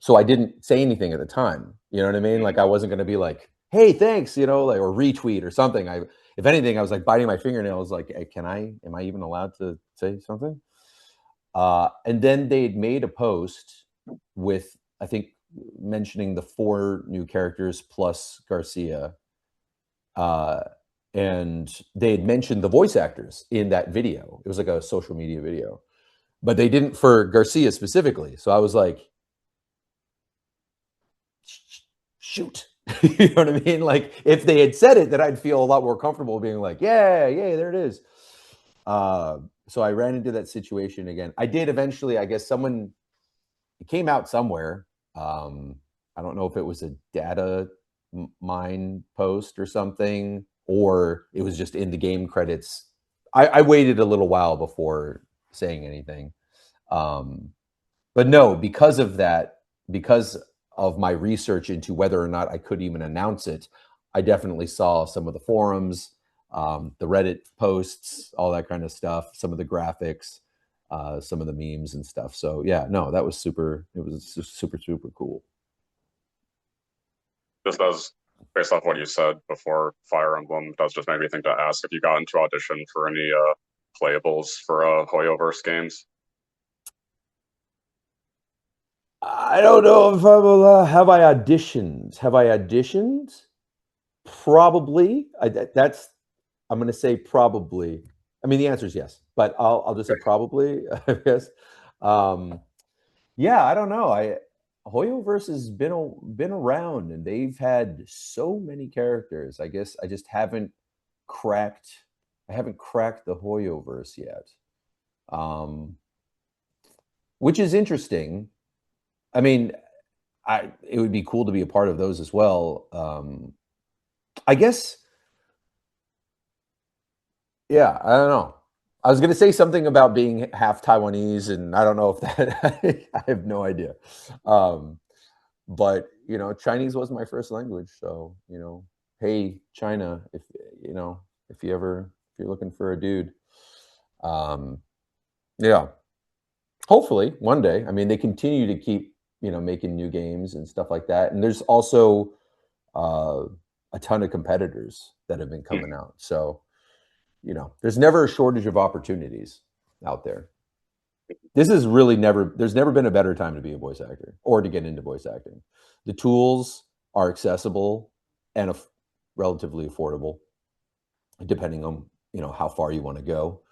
So I didn't say anything at the time. You know what I mean? Like I wasn't going to be like, "Hey, thanks," you know, like or retweet or something. If anything, I was like biting my fingernails, like, hey, am I even allowed to say something? And then they had made a post with, I think, mentioning the 4 new characters plus Garcia. Uh, and they had mentioned the voice actors in that video. It was like a social media video, but they didn't for Garcia specifically. So I was like, shoot. You know what I mean? Like if they had said it, then I'd feel a lot more comfortable being like, yeah, there it is. So I ran into that situation again. I did eventually, I guess someone it came out somewhere. I don't know if it was a data mine post or something, or it was just in the game credits. I waited a little while before saying anything. Um, but no, because of that, because of my research into whether or not I could even announce it, I definitely saw some of the forums, the Reddit posts, all that kind of stuff, some of the graphics, some of the memes and stuff. So yeah, no, that was super. It was super, super cool. This does, based off what you said before, Fire Emblem does just make me think to ask if you got into audition for any playables for Hoyoverse games. I don't know if I'm have I auditioned. Have I auditioned? Probably. I'm going to say probably. I mean, the answer is yes, but I'll just say probably. I guess. Um, yeah, I don't know. Hoyoverse has been around, and they've had so many characters. I guess I just haven't cracked. I haven't cracked the Hoyoverse yet, um, which is interesting. I mean, it would be cool to be a part of those as well. I guess. Yeah, I don't know. I was going to say something about being half Taiwanese, and I don't know if that. I have no idea. Um, but Chinese was my first language, so hey, China, if you're looking for a dude, um, yeah, hopefully one day. I mean, they continue to keep making new games and stuff like that, and there's also uh, a ton of competitors that have been coming out, so. There's never a shortage of opportunities out there. There's never been a better time to be a voice actor or to get into voice acting. The tools are accessible and relatively affordable, depending on, how far you want to go.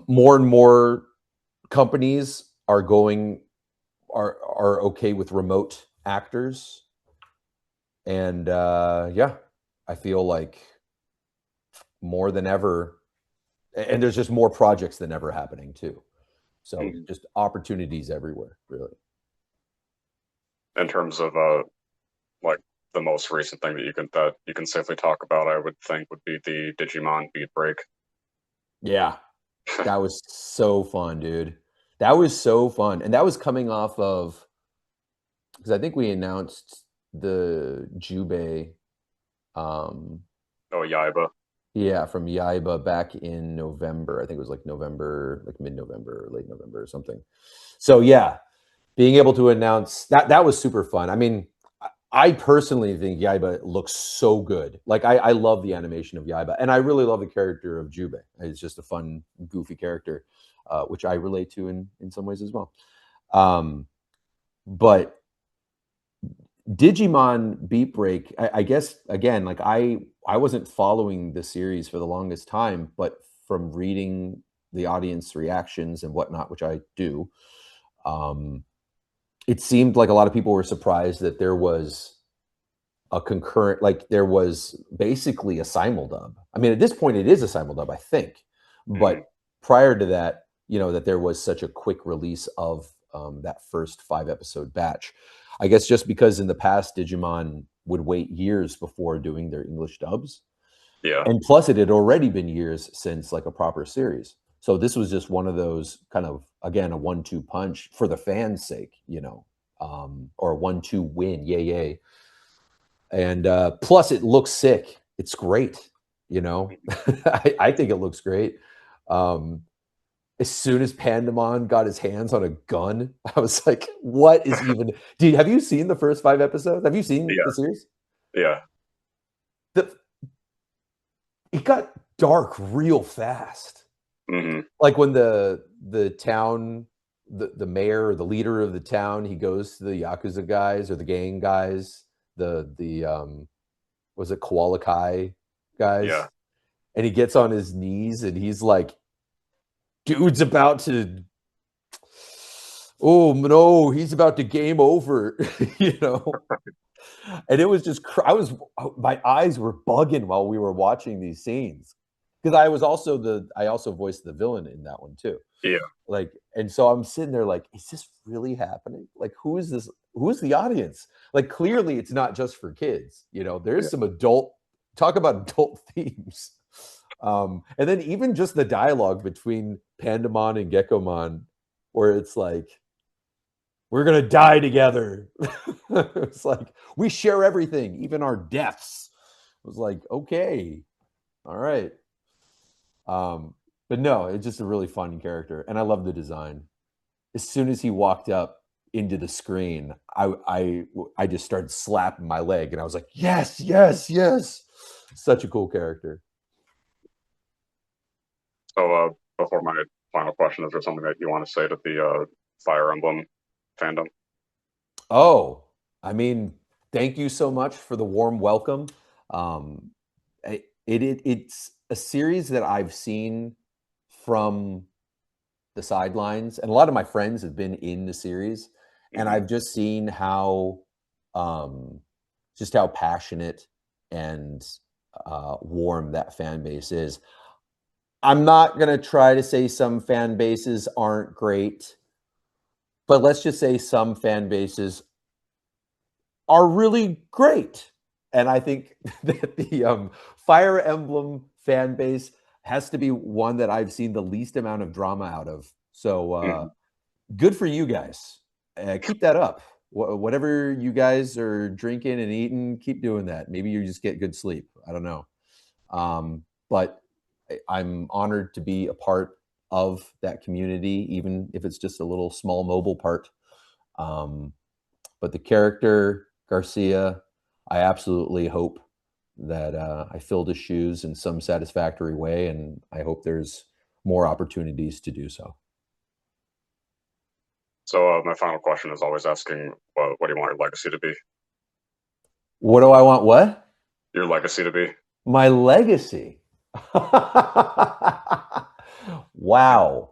More and more companies are okay with remote actors. And yeah, I feel like more than ever, and there's just more projects than ever happening too. So In just opportunities everywhere, really. terms of like the most recent thing that you can safely talk about, I would think would be the Digimon Beat Break. Yeah, that was so fun, dude. That was so fun, and that was coming off of because I think we announced the Jubei, um, Oh, Yaiba. yeah, from Yaiba back in November. I think it was like November, like mid-November, late November, or something. So yeah, being able to announce that was super fun. I mean, I personally think Yaiba looks so good. Like I love the animation of Yaiba, and I really love the character of Jubei. It's just a fun, goofy character, which I relate to in some ways as well. But Digimon Beat Break, I guess again, like I wasn't following the series for the longest time, but from reading the audience reactions and whatnot, which I do, um, it seemed like a lot of people were surprised that there was a concurrent, like there was basically a simuldub. I mean, at this point, it is a simuldub, I think, Mm, but prior to that, that there was such a quick release of that first 5 episode batch. I guess just because in the past, Digimon would wait years before doing their English dubs, yeah. and plus, it had already been years since like a proper series. So this was just one of those kind of again a 1-2 punch for the fans' sake, or a 1-2 win, yay yay. And plus, it looks sick. It's great. I think it looks great. Um, as soon as Pandemon got his hands on a gun, I was like, "What is even?" Dude, have you seen the first 5 episodes? Have you seen the Yeah. series? Yeah. The, it got dark real fast. Hmm. Like when the town, the mayor or the leader of the town, he goes to the Yakuza guys or the gang guys, the was it Koala Kai Yeah. guys, and he gets on his knees and he's like, "Dude's about to, oh no, he's about to game over," you know. And it was just my eyes were bugging while we were watching these scenes because I also voiced the villain in that one too. Yeah, Like, and so I'm sitting there like, is this really happening? Like, who is this? Who's the audience? Like, clearly it's not just for kids. There's yeah. some talk about adult themes. And then even just the dialogue between Pandamon and Gekomon, where it's like, we're gonna die together. It's like we share everything, even our deaths. It was like, okay, all right. Um, but no, it's just a really fun character, and I love the design. As soon as he walked up into the screen, I just started slapping my leg, and I was like, yes, yes, yes. Such a cool character. So, before my final question, is there something that you want to say to the Fire Emblem fandom? Oh, I mean, thank you so much for the warm welcome. Um, it's a series that I've seen from the sidelines, and a lot of my friends have been in the series, and Hmm. I've seen um, just how passionate and warm that fan base is. I'm not gonna try to say some fan bases aren't great, but let's just say some fan bases are really great. And I think that the Fire Emblem fan base has to be one that I've seen the least amount of drama out of. So Hmm. good for you guys. Keep that up. Whatever you guys are drinking and eating, keep doing that. Maybe you just get good sleep. I don't know. But I'm honored to be a part of that community, even if it's just a little small mobile part. Um, but the character Garcia, I absolutely hope that I filled his shoes in some satisfactory way, and I hope there's more opportunities to do so. So, my final question is always asking, what do you want your legacy to be? What do I want? What? Your legacy to be? My legacy. Wow.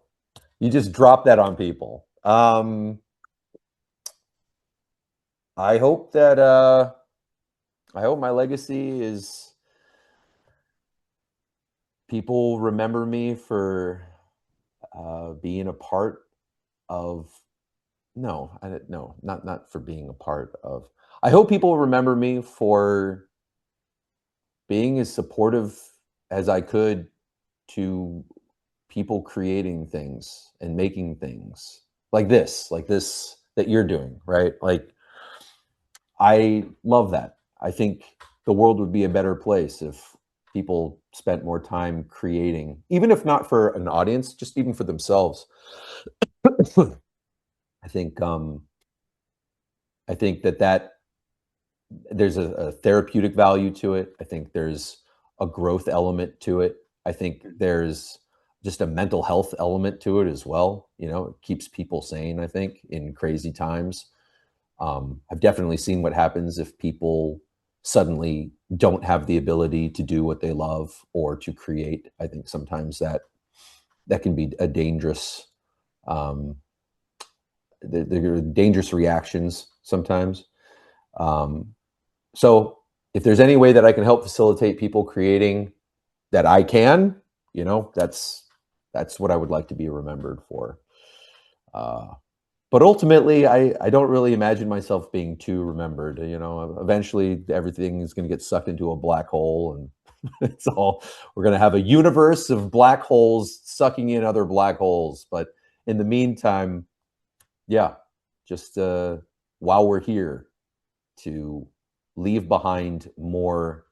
You just dropped that on people. I hope that I hope my legacy is people remember me for being a part of no, no, not for being a part of. I hope people remember me for being as supportive as I could to people creating things and making things like this that you're doing, right? Like I love that. I think the world would be a better place if people spent more time creating, even if not for an audience, just even for themselves. I think I think that there's a therapeutic value to it. I think there's a growth element to it. I think there's just a mental health element to it as well. It keeps people sane, I think, in crazy times. I've definitely seen what happens if people suddenly don't have the ability to do what they love or to create. I think sometimes that can be a dangerous. Um, there are dangerous reactions sometimes. Um, so if there's any way that I can help facilitate people creating that I can, that's what I would like to be remembered for. Uh, but ultimately, I don't really imagine myself being too remembered. Eventually everything is going to get sucked into a black hole, and it's all we're going to have a universe of black holes sucking in other black holes. But in the meantime, yeah, just while we're here, to leave behind more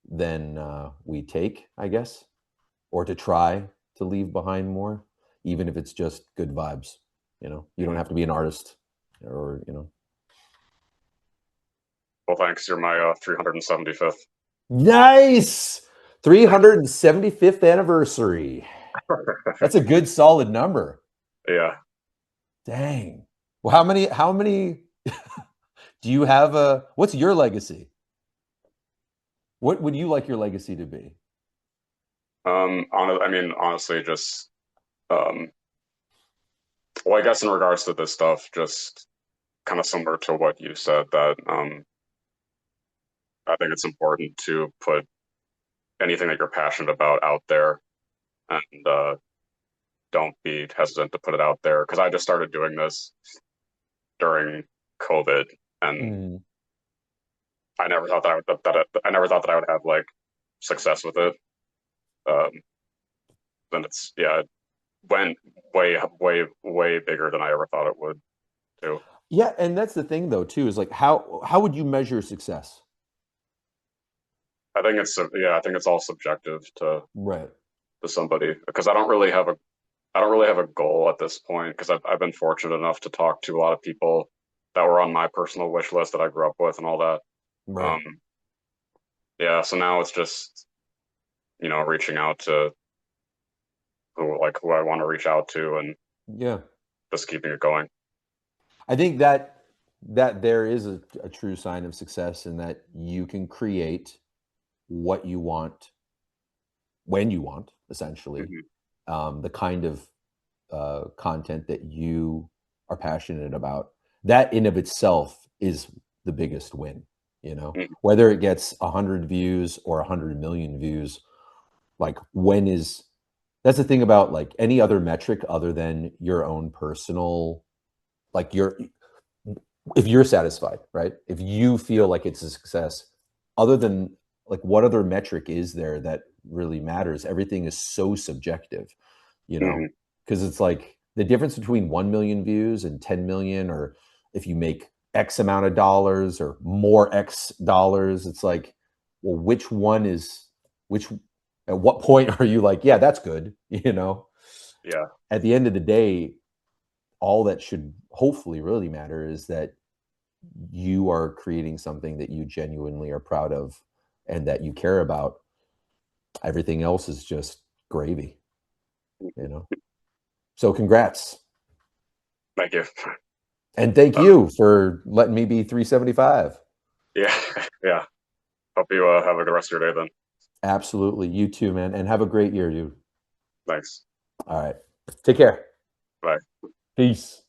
than we take, I guess, or to try to leave behind more, even if it's just good vibes. You don't Mhm. have to be an artist or. Well, thanks. You're my 375th. Nice 375th anniversary. That's a good solid number. Yeah. Dang. Well, how many do you have what's your legacy? What would you like your legacy to be? I mean, honestly, just um, well, I guess in regards to this stuff, just kind of similar to what you said that I think it's important to put anything that you're passionate about out there, and don't be hesitant to put it out there. Because I just started doing this during COVID, and Mm. I never thought that I never thought that I would have like success with it. Um, and it's yeah, it went way bigger than I ever thought it would too. Yeah, and that's the thing though too, is like how would you measure success? I think it's yeah, I think it's all subjective Right. to somebody because I don't really have a goal at this point because I've been fortunate enough to talk to a lot of people that were on my personal wish list that I grew up with and all that. Right. Um, yeah, so now it's just reaching out to who I want to reach out to and Yeah. just keeping it going. I think that there is a true sign of success in that you can create what you want when you want, essentially, Hmm. the kind of content that you are passionate about. That in of itself is the biggest win. Hmm. Whether it gets 100 views or 100 million views, like when is that's the thing about like any other metric other than your own personal, like your if you're satisfied, right? If you Yeah. feel like it's a success, other than like what other metric is there that really matters? Everything is so subjective, you know, Hmm. because it's like the difference between 1 million views and 10 million, or if you make X amount of dollars or more X dollars, it's like, well, which one is which? At what point are you like, yeah, that's good, Yeah. At the end of the day, all that should hopefully really matter is that you are creating something that you genuinely are proud of and that you care about. Everything else is just gravy, you know. So congrats. Thank you. And thank Uh, you for letting me be 375. yeah. Yeah. Hope you have a good rest of your day then. Absolutely. You too, man. And have a great year, dude. Thanks. All right. Take care. Bye. Peace.